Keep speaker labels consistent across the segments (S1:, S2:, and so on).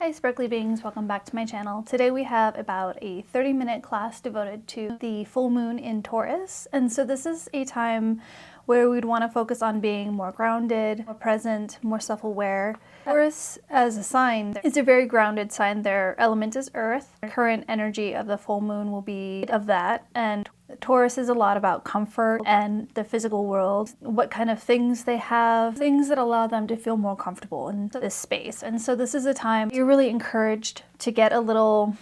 S1: Hi sparkly beings, welcome back to my channel. Today we have about a 30-minute class devoted to the full moon in Taurus. And so this is a time where we'd want to focus on being more grounded, more present, more self-aware. Taurus as a sign is a very grounded sign. Their element is earth. The current energy of the full moon will be of that. And Taurus is a lot about comfort and the physical world, what kind of things they have, things that allow them to feel more comfortable in this space. And so this is a time you're really encouraged to get a little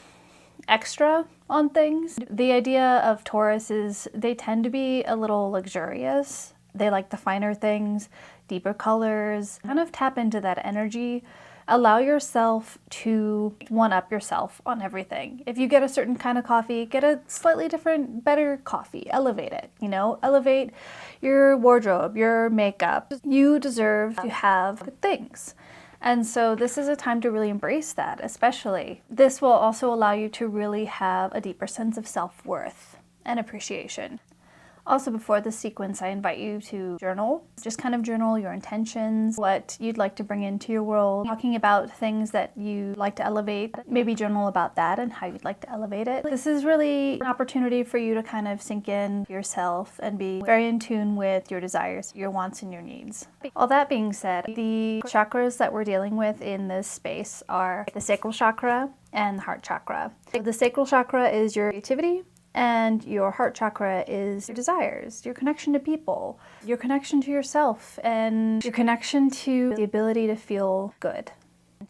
S1: extra on things. The idea of Taurus is they tend to be a little luxurious. They like the finer things, deeper colors, kind of tap into that energy. Allow yourself to one-up yourself on everything. If you get a certain kind of coffee, get a slightly different, better coffee. Elevate it, elevate your wardrobe, your makeup. You deserve to have good things. And so this is a time to really embrace that, especially. This will also allow you to really have a deeper sense of self-worth and appreciation. Also, before this sequence, I invite you to journal. Just kind of journal your intentions, what you'd like to bring into your world, talking about things that you like to elevate. Maybe journal about that and how you'd like to elevate it. This is really an opportunity for you to kind of sink in yourself and be very in tune with your desires, your wants, and your needs. All that being said, the chakras that we're dealing with in this space are the sacral chakra and the heart chakra. So the sacral chakra is your creativity, and your heart chakra is your desires, your connection to people, your connection to yourself, and your connection to the ability to feel good.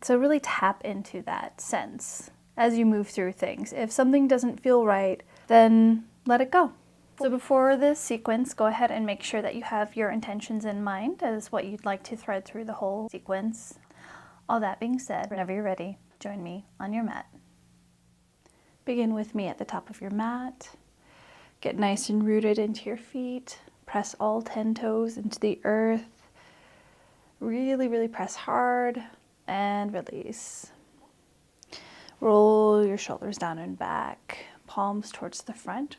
S1: So really tap into that sense as you move through things. If something doesn't feel right, then let it go. So before this sequence, go ahead and make sure that you have your intentions in mind as what you'd like to thread through the whole sequence. All that being said, whenever you're ready, join me on your mat. Begin with me at the top of your mat. Get nice and rooted into your feet. Press all 10 toes into the earth. Really, really press hard and release. Roll your shoulders down and back, palms towards the front.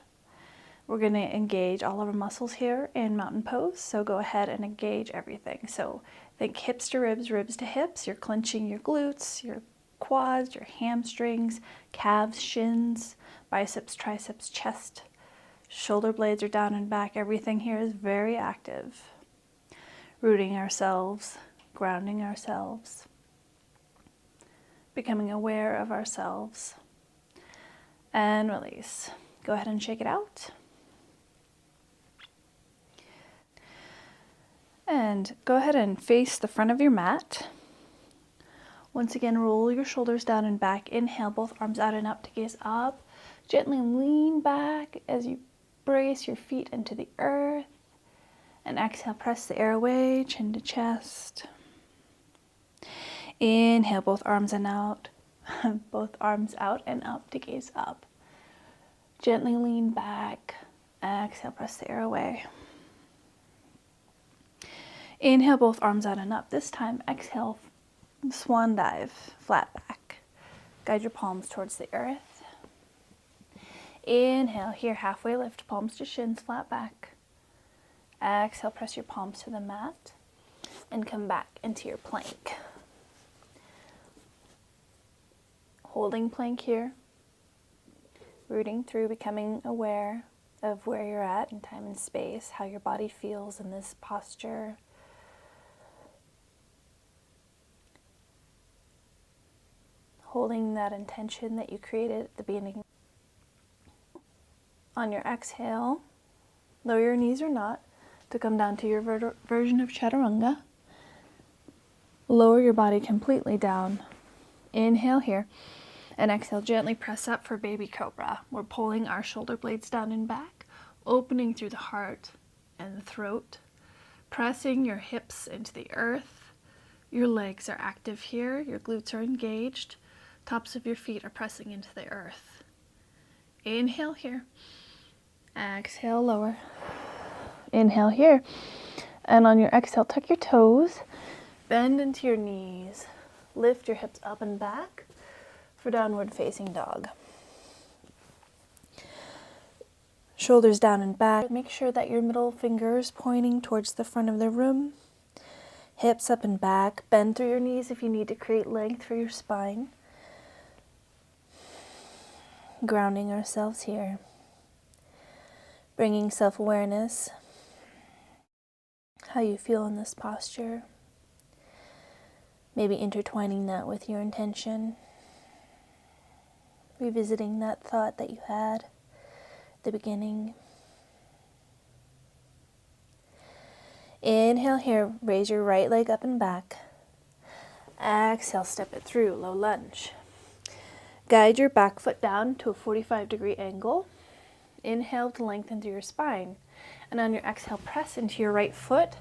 S1: We're going to engage all of our muscles here in mountain pose, so go ahead and engage everything. So think hips to ribs, ribs to hips. You're clenching your glutes, your quads, your hamstrings, calves, shins, biceps, triceps, chest. Shoulder blades are down and back. Everything here is very active. Rooting ourselves, grounding ourselves, becoming aware of ourselves. And release. Go ahead and shake it out. And go ahead and face the front of your mat. Once again, roll your shoulders down and back. Inhale, both arms out and up to gaze up. Gently lean back as you brace your feet into the earth. And exhale, press the air away, chin to chest. Inhale, both arms and out. Both arms out and up to gaze up. Gently lean back. Exhale, press the air away. Inhale, both arms out and up. This time, exhale, swan dive, flat back. Guide your palms towards the earth. Inhale, here, halfway lift, palms to shins, flat back. Exhale, press your palms to the mat and come back into your plank. Holding plank here, rooting through, becoming aware of where you're at in time and space, how your body feels in this posture. Holding that intention that you created at the beginning. On your exhale, lower your knees or not to come down to your version of chaturanga. Lower your body completely down. Inhale here, and exhale, gently press up for baby cobra. We're pulling our shoulder blades down and back, opening through the heart and the throat, pressing your hips into the earth. Your legs are active here, your glutes are engaged. Tops of your feet are pressing into the earth. Inhale here. Exhale, lower. Inhale here. And on your exhale, tuck your toes. Bend into your knees. Lift your hips up and back for downward facing dog. Shoulders down and back. Make sure that your middle finger is pointing towards the front of the room. Hips up and back. Bend through your knees if you need to create length for your spine.
S2: Grounding ourselves here, bringing self-awareness, how you feel in this posture, maybe intertwining that with your intention, revisiting that thought that you had at the beginning. Inhale here, raise your right leg up and back. Exhale, step it through, low lunge. Guide your back foot down to a 45-degree angle. Inhale to lengthen through your spine. And on your exhale, press into your right foot.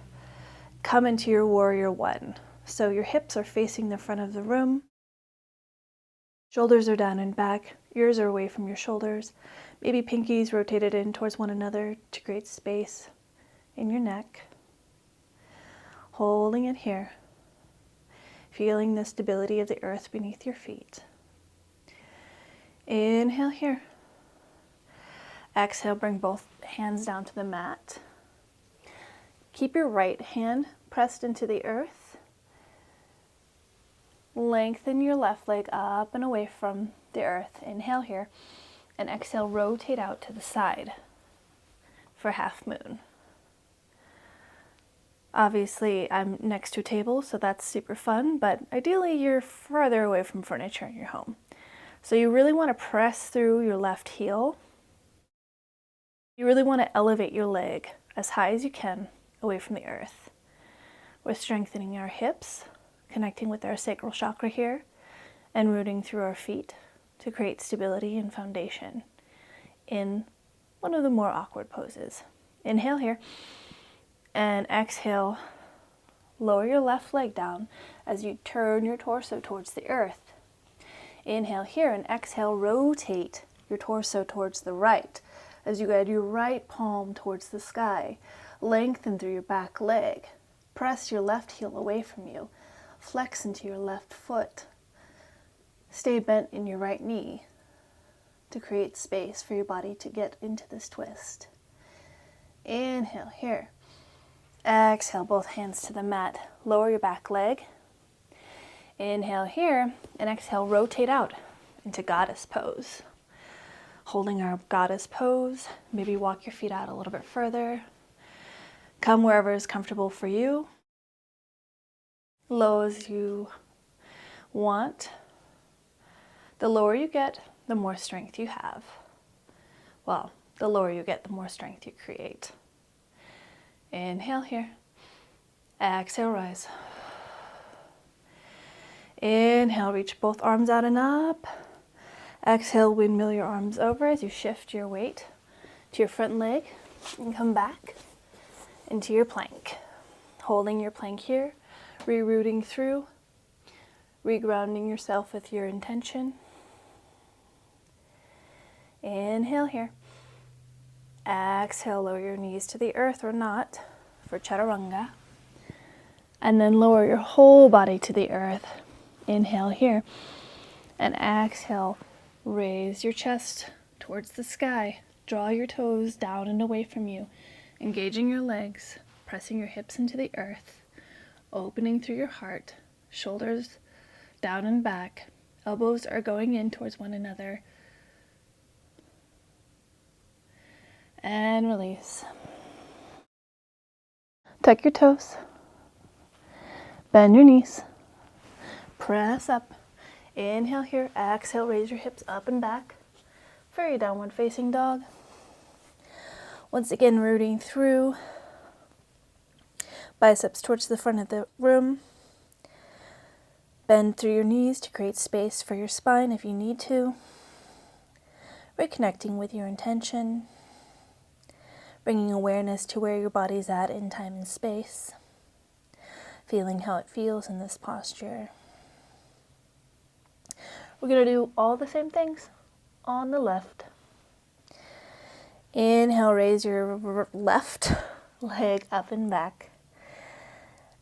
S2: Come into your warrior one. So your hips are facing the front of the room. Shoulders are down and back. Ears are away from your shoulders. Maybe pinkies rotated in towards one another to create space in your neck. Holding it here. Feeling the stability of the earth beneath your feet. Inhale here. Exhale, bring both hands down to the mat. Keep your right hand pressed into the earth. Lengthen your left leg up and away from the earth. Inhale here. And exhale, rotate out to the side for half moon. Obviously, I'm next to a table, so that's super fun, but ideally you're farther away from furniture in your home. So you really want to press through your left heel. You really want to elevate your leg as high as you can away from the earth. We're strengthening our hips, connecting with our sacral chakra here, and rooting through our feet to create stability and foundation in one of the more awkward poses. Inhale here, and exhale, lower your left leg down as you turn your torso towards the earth. Inhale here and exhale, rotate your torso towards the right as you guide your right palm towards the sky. Lengthen through your back leg. Press your left heel away from you. Flex into your left foot. Stay bent in your right knee to create space for your body to get into this twist. Inhale here. Exhale, both hands to the mat. Lower your back leg. Inhale here, and exhale, rotate out into goddess pose. Holding our goddess pose, maybe walk your feet out a little bit further. Come wherever is comfortable for you. Low as you want. The lower you get, the more strength you have. Well, the lower you get, the more strength you create. Inhale here. Exhale, rise. Inhale, reach both arms out and up. Exhale, windmill your arms over as you shift your weight to your front leg and come back into your plank. Holding your plank here, rerouting through, regrounding yourself with your intention. Inhale here. Exhale, lower your knees to the earth or not for chaturanga. And then lower your whole body to the earth. Inhale here. And exhale, raise your chest towards the sky. Draw your toes down and away from you. Engaging your legs, pressing your hips into the earth. Opening through your heart. Shoulders down and back. Elbows are going in towards one another. And release. Tuck your toes. Bend your knees. Press up. Inhale here. Exhale, raise your hips up and back for your downward facing dog. Once again, rooting through. Biceps towards the front of the room. Bend through your knees to create space for your spine if you need to. Reconnecting with your intention. Bringing awareness to where your body's at in time and space. Feeling how it feels in this posture. We're going to do all the same things on the left. Inhale, raise your left leg up and back.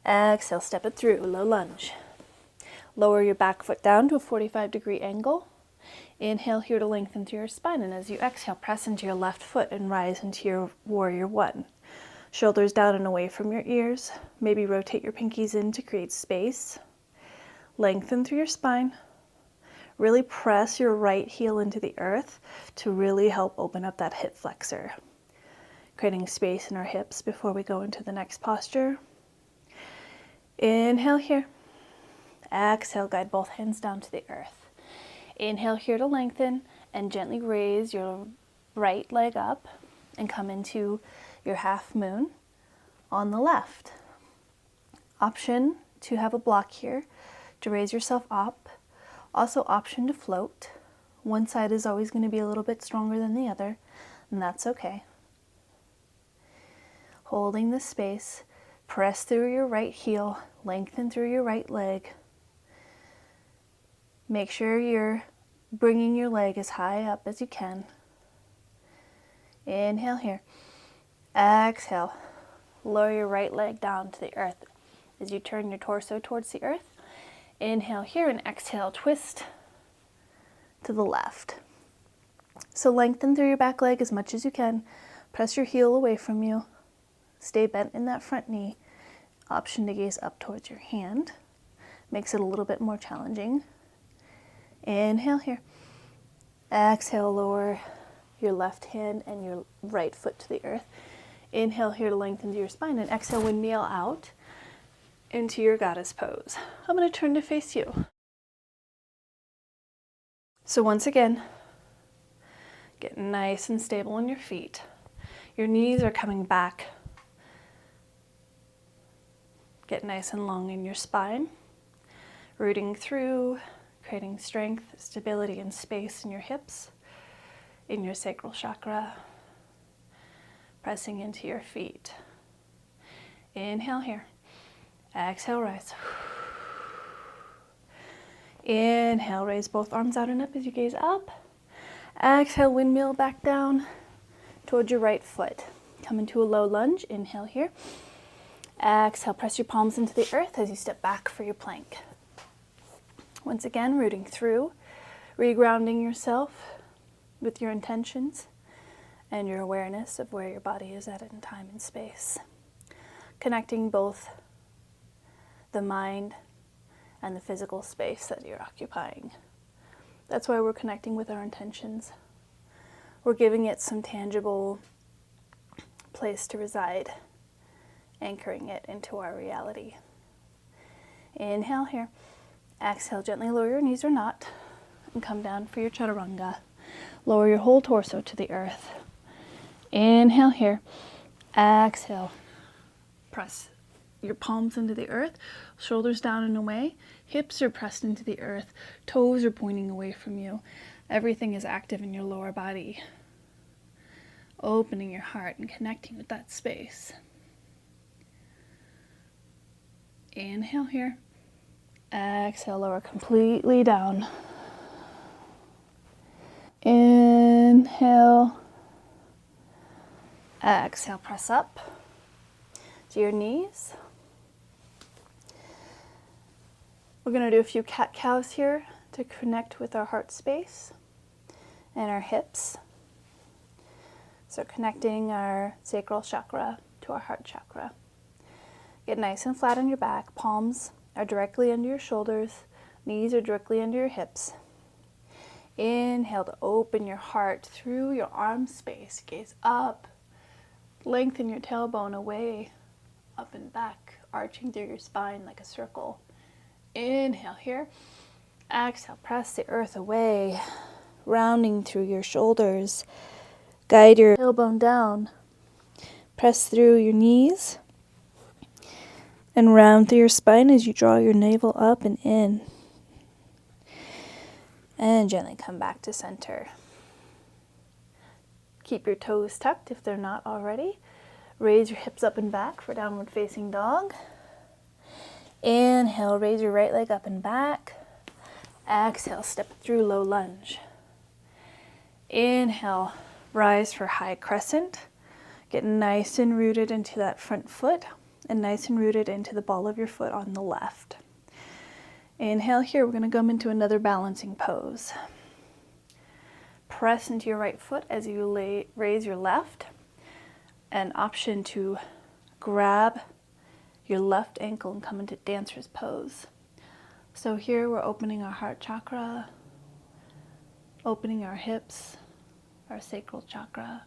S2: Exhale, step it through, low lunge. Lower your back foot down to a 45-degree angle. Inhale here to lengthen through your spine, and as you exhale, press into your left foot and rise into your warrior one. Shoulders down and away from your ears. Maybe rotate your pinkies in to create space. Lengthen through your spine. Really press your right heel into the earth to really help open up that hip flexor, creating space in our hips before we go into the next posture. Inhale here. Exhale, guide both hands down to the earth. Inhale here to lengthen and gently raise your right leg up and come into your half moon on the left. Option to have a block here to raise yourself up. Also option to float. One side is always going to be a little bit stronger than the other, and that's okay. Holding this space, press through your right heel, lengthen through your right leg. Make sure you're bringing your leg as high up as you can. Inhale here. Exhale. Lower your right leg down to the earth as you turn your torso towards the earth. Inhale here and exhale, twist to the left. So lengthen through your back leg as much as you can. Press your heel away from you. Stay bent in that front knee. Option to gaze up towards your hand. Makes it a little bit more challenging. Inhale here. Exhale, lower your left hand and your right foot to the earth. Inhale here to lengthen your spine, and exhale, windmill out into your goddess pose. I'm going to turn to face you. So once again, get nice and stable on your feet. Your knees are coming back. Get nice and long in your spine, rooting through, creating strength, stability, and space in your hips, in your sacral chakra, pressing into your feet. Inhale here. Exhale, rise. Inhale, raise both arms out and up as you gaze up. Exhale, windmill back down towards your right foot. Come into a low lunge. Inhale here. Exhale, press your palms into the earth as you step back for your plank. Once again, rooting through, regrounding yourself with your intentions and your awareness of where your body is at in time and space. Connecting both the mind and the physical space that you're occupying. That's why we're connecting with our intentions. We're giving it some tangible place to reside, anchoring it into our reality. Inhale here. Exhale, gently lower your knees or not, and come down for your chaturanga. Lower your whole torso to the earth. Inhale here. Exhale. Press your palms into the earth, shoulders down and away, hips are pressed into the earth, toes are pointing away from you. Everything is active in your lower body. Opening your heart and connecting with that space. Inhale here. Exhale, lower completely down. Inhale. Exhale, press up to your knees. We're going to do a few cat-cows here to connect with our heart space and our hips. So connecting our sacral chakra to our heart chakra. Get nice and flat on your back. Palms are directly under your shoulders. Knees are directly under your hips. Inhale to open your heart through your arm space. Gaze up. Lengthen your tailbone away, up and back, arching through your spine like a circle. Inhale here. Exhale, press the earth away, rounding through your shoulders. Guide your tailbone down. Press through your knees and round through your spine as you draw your navel up and in. And gently come back to center. Keep your toes tucked if they're not already. Raise your hips up and back for downward facing dog. Inhale, raise your right leg up and back. Exhale, step through low lunge. Inhale, rise for high crescent. Get nice and rooted into that front foot and nice and rooted into the ball of your foot on the left. Inhale here, we're going to come into another balancing pose. Press into your right foot as you raise your left. An option to grab your left ankle and come into dancer's pose. So here we're opening our heart chakra, opening our hips, our sacral chakra,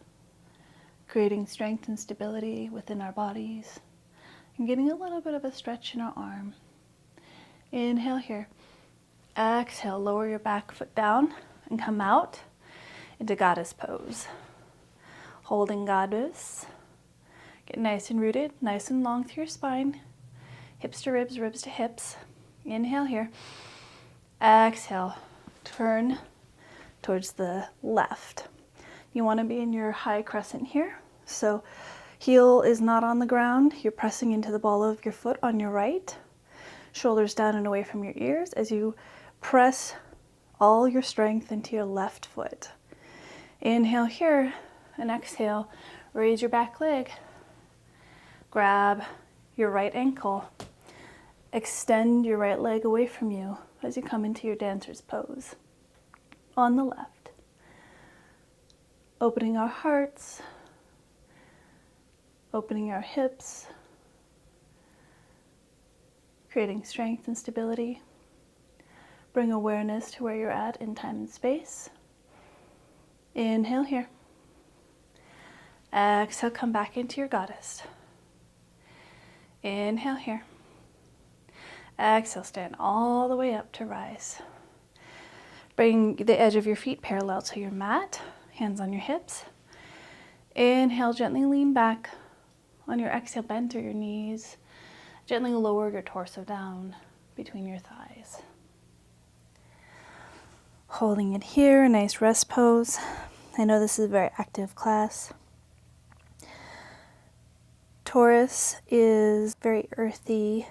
S2: creating strength and stability within our bodies, and getting a little bit of a stretch in our arm. Inhale here. Exhale, lower your back foot down and come out into goddess pose. Holding goddess. Get nice and rooted, nice and long through your spine. Hips to ribs, ribs to hips. Inhale here. Exhale, turn towards the left. You want to be in your high crescent here. So heel is not on the ground. You're pressing into the ball of your foot on your right. Shoulders down and away from your ears as you press all your strength into your left foot. Inhale here and exhale. Raise your back leg. Grab your right ankle. Extend your right leg away from you as you come into your dancer's pose. On the left. Opening our hearts. Opening our hips. Creating strength and stability. Bring awareness to where you're at in time and space. Inhale here. Exhale, come back into your goddess. Inhale here. Exhale, stand all the way up to rise. Bring the edge of your feet parallel to your mat, hands on your hips. Inhale, gently lean back. On your exhale, bend through your knees. Gently lower your torso down between your thighs. Holding it here, a nice rest pose. I know this is a very active class. Taurus is very earthy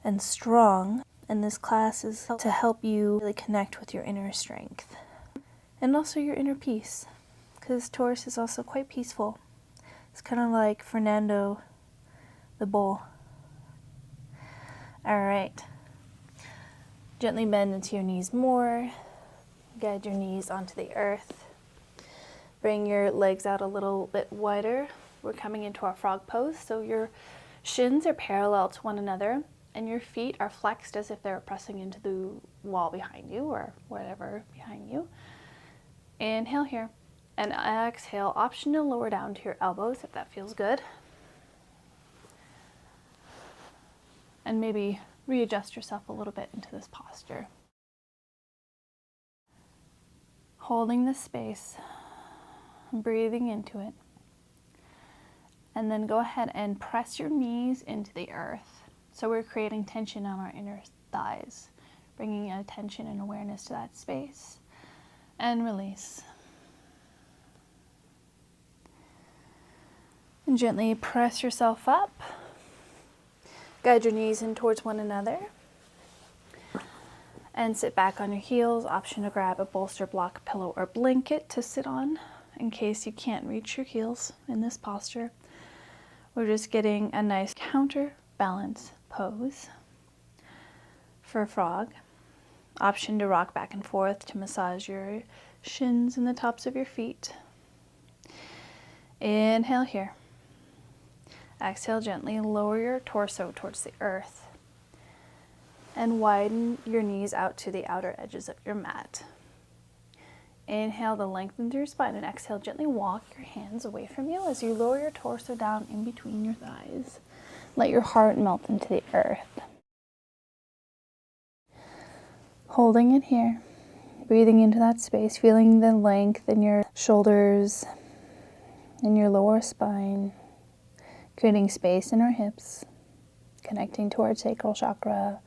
S2: and strong, and this class is to help you really connect with your inner strength and also your inner peace, because Taurus is also quite peaceful. It's kind of like Fernando the bull. All right. Gently bend into your knees more. Guide your knees onto the earth. Bring your legs out a little bit wider. We're coming into our frog pose, so your shins are parallel to one another and your feet are flexed as if they're pressing into the wall behind you or whatever behind you. Inhale here and exhale. Option to lower down to your elbows if that feels good. And maybe readjust yourself a little bit into this posture. Holding this space, breathing into it. And then go ahead and press your knees into the earth. So we're creating tension on our inner thighs, bringing attention and awareness to that space. And release. And gently press yourself up. Guide your knees in towards one another. And sit back on your heels. Option to grab a bolster, block, pillow, or blanket to sit on in case you can't reach your heels in this posture. We're just getting a nice counterbalance pose for a frog. Option to rock back and forth to massage your shins and the tops of your feet. Inhale here. Exhale, gently lower your torso towards the earth and widen your knees out to the outer edges of your mat. Inhale to lengthen through your spine and exhale, gently walk your hands away from you as you lower your torso down in between your thighs. Let your heart melt into the earth. Holding it here, breathing into that space, feeling the length in your shoulders and your lower spine, creating space in our hips, connecting to our sacral chakra,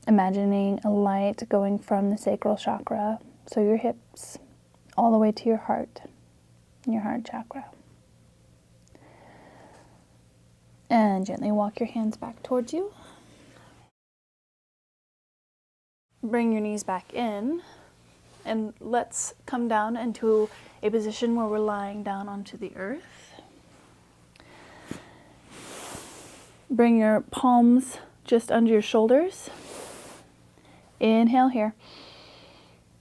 S2: imagining a light going from the sacral chakra, so your hips, all the way to your heart, your heart chakra. And gently walk your hands back towards you. Bring your knees back in, and let's come down into a position where we're lying down onto the earth. Bring your palms just under your shoulders. Inhale here.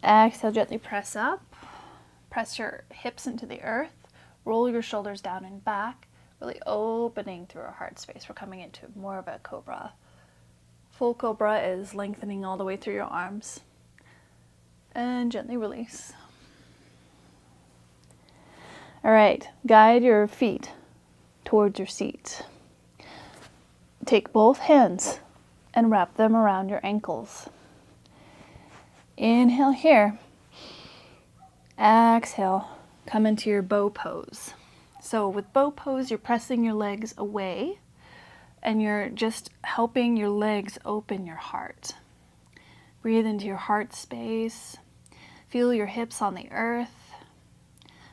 S2: Exhale, gently press up. Press your hips into the earth. Roll your shoulders down and back, really opening through our heart space. We're coming into more of a cobra. Full cobra is lengthening all the way through your arms. And gently release. All right, guide your feet towards your seat. Take both hands and wrap them around your ankles. Inhale here. Exhale, come into your bow pose. So with bow pose, you're pressing your legs away and you're just helping your legs open your heart. Breathe into your heart space. Feel your hips on the earth,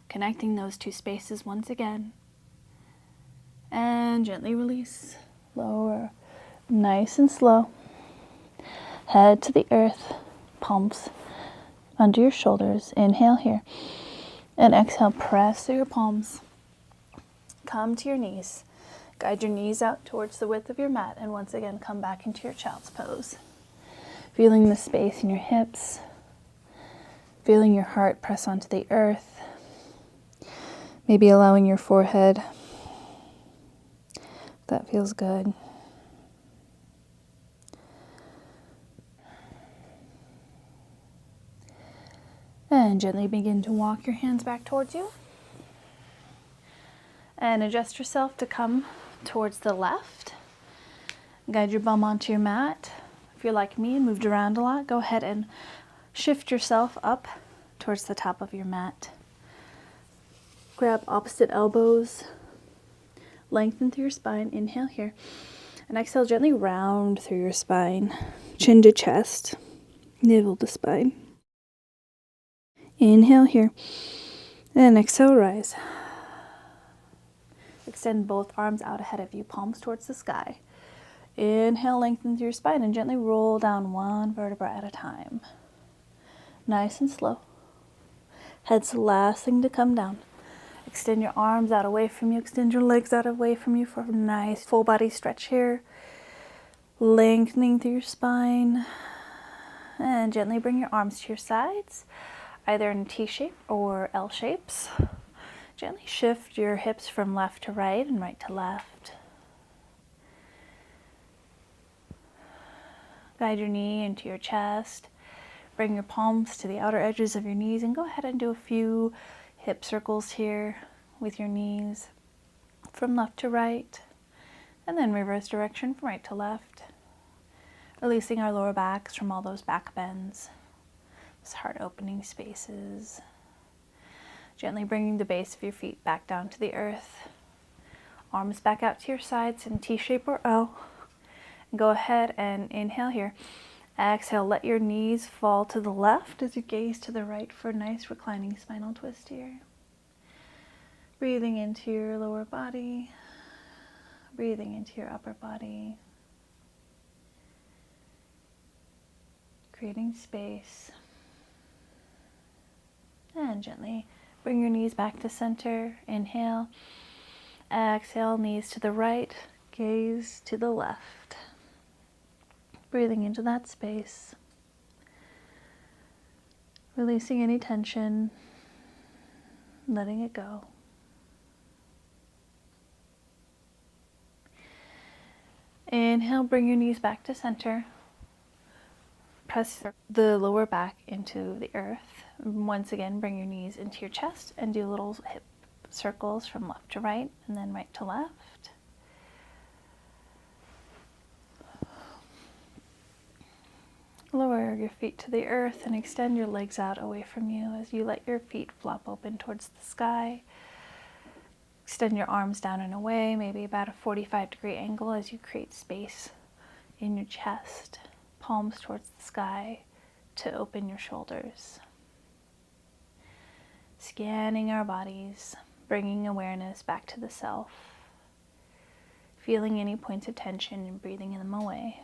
S2: connecting those two spaces once again. And gently release. Lower, nice and slow. Head to the earth, palms under your shoulders. Inhale here. And exhale, press through your palms. Come to your knees. Guide your knees out towards the width of your mat, and once again, come back into your child's pose. Feeling the space in your hips. Feeling your heart press onto the earth. Maybe allowing your forehead. That feels good. And gently begin to walk your hands back towards you. And adjust yourself to come towards the left. Guide your bum onto your mat. If you're like me and moved around a lot, go ahead and shift yourself up towards the top of your mat. Grab opposite elbows. Lengthen through your spine. Inhale here. And exhale, gently round through your spine. Chin to chest. Navel to spine. Inhale here. And exhale, rise. Extend both arms out ahead of you, palms towards the sky. Inhale, lengthen through your spine and gently roll down one vertebra at a time. Nice and slow. Head's the last thing to come down. Extend your arms out away from you. Extend your legs out away from you for a nice full body stretch here. Lengthening through your spine. And gently bring your arms to your sides, either in T shape or L shapes. Gently shift your hips from left to right and right to left. Guide your knee into your chest. Bring your palms to the outer edges of your knees and go ahead and do a few hip circles here with your knees from left to right, and then reverse direction from right to left. Releasing our lower backs from all those back bends, those heart opening spaces. Gently bringing the base of your feet back down to the earth. Arms back out to your sides in T shape or L. And go ahead and inhale here. Exhale, let your knees fall to the left as you gaze to the right for a nice reclining spinal twist here. Breathing into your lower body. Breathing into your upper body. Creating space. And gently bring your knees back to center. Inhale. Exhale, knees to the right, gaze to the left. Breathing into that space. Releasing any tension, letting it go. Inhale, bring your knees back to center. Press the lower back into the earth. Once again, bring your knees into your chest and do little hip circles from left to right and then right to left. Lower your feet to the earth and extend your legs out away from you as you let your feet flop open towards the sky. Extend your arms down and away, maybe about a 45-degree angle as you create space in your chest. Palms towards the sky to open your shoulders. Scanning our bodies, bringing awareness back to the self. Feeling any points of tension and breathing them away.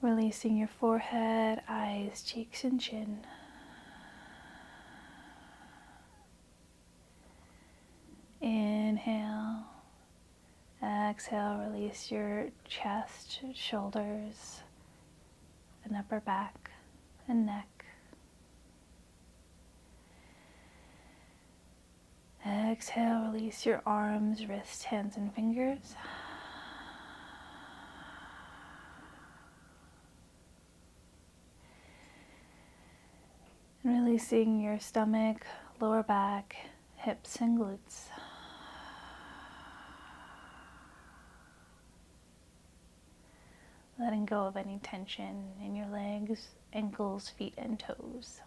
S2: Releasing your forehead, eyes, cheeks, and chin. Inhale. Exhale, release your chest, shoulders, and upper back and neck. Exhale, release your arms, wrists, hands, and fingers.
S1: Releasing your stomach, lower back, hips and glutes. Letting go of any tension in your legs, ankles, feet, and toes.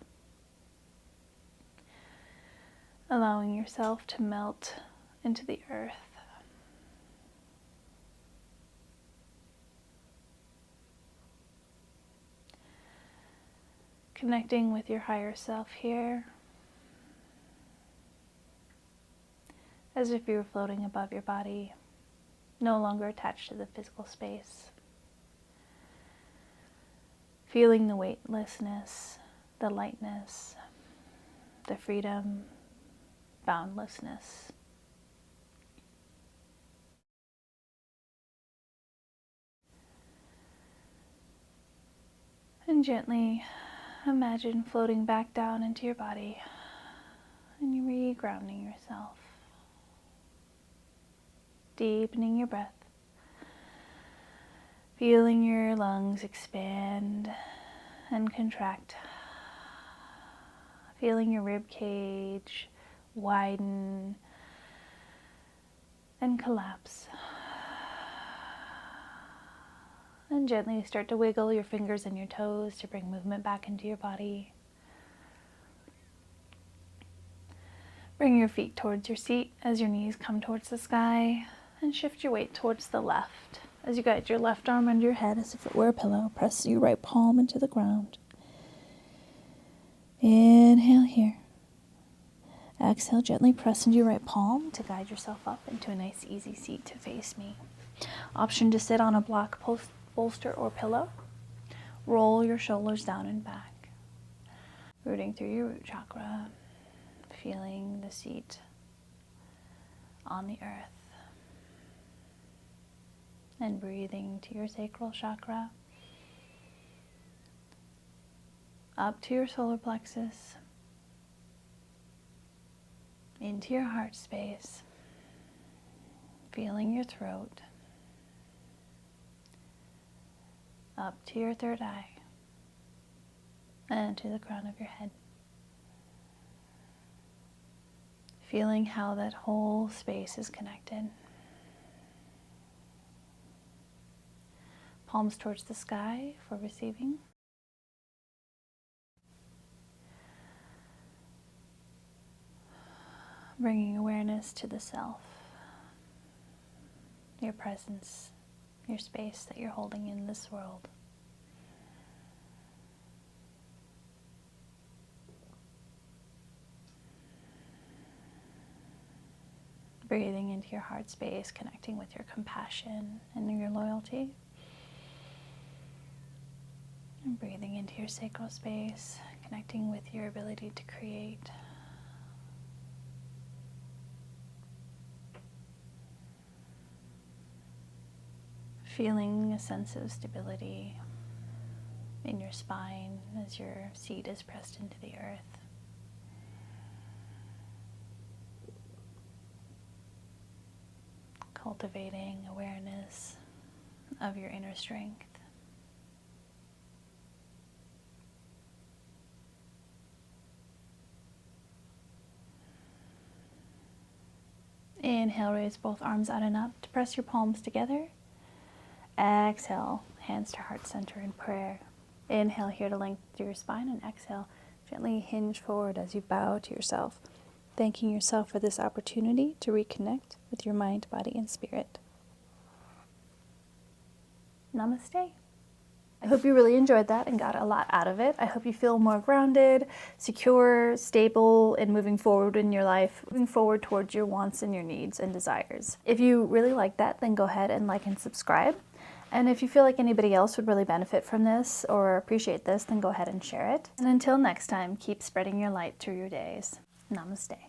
S1: Allowing yourself to melt into the earth. Connecting with your higher self here, as if you were floating above your body, no longer attached to the physical space. Feeling the weightlessness, the lightness, the freedom, boundlessness. And gently imagine floating back down into your body and you're re-grounding yourself. Deepening your breath. Feeling your lungs expand and contract. Feeling your rib cage widen and collapse. And gently start to wiggle your fingers and your toes to bring movement back into your body. Bring your feet towards your seat as your knees come towards the sky, and shift your weight towards the left. As you guide your left arm under your head as if it were a pillow, press your right palm into the ground. Inhale here. Exhale, gently press into your right palm to guide yourself up into a nice easy seat to face me. Option to sit on a block bolster or pillow. Roll your shoulders down and back. Rooting through your root chakra, feeling the seat on the earth. And breathing to your sacral chakra, up to your solar plexus, into your heart space, feeling your throat, up to your third eye, and to the crown of your head. Feeling how that whole space is connected. Palms towards the sky for receiving. Bringing awareness to the self, your presence, your space that you're holding in this world. Breathing into your heart space, connecting with your compassion and your loyalty. And breathing into your sacral space, connecting with your ability to create. Feeling a sense of stability in your spine as your seat is pressed into the earth. Cultivating awareness of your inner strength. Inhale, raise both arms out and up to press your palms together. Exhale, hands to heart center in prayer. Inhale here to lengthen through your spine, and exhale, gently hinge forward as you bow to yourself, thanking yourself for this opportunity to reconnect with your mind, body, and spirit. Namaste. I hope you really enjoyed that and got a lot out of it. I hope you feel more grounded, secure, stable, and moving forward in your life, moving forward towards your wants and your needs and desires. If you really like that, then go ahead and like and subscribe. And if you feel like anybody else would really benefit from this or appreciate this, then go ahead and share it. And until next time, keep spreading your light through your days. Namaste.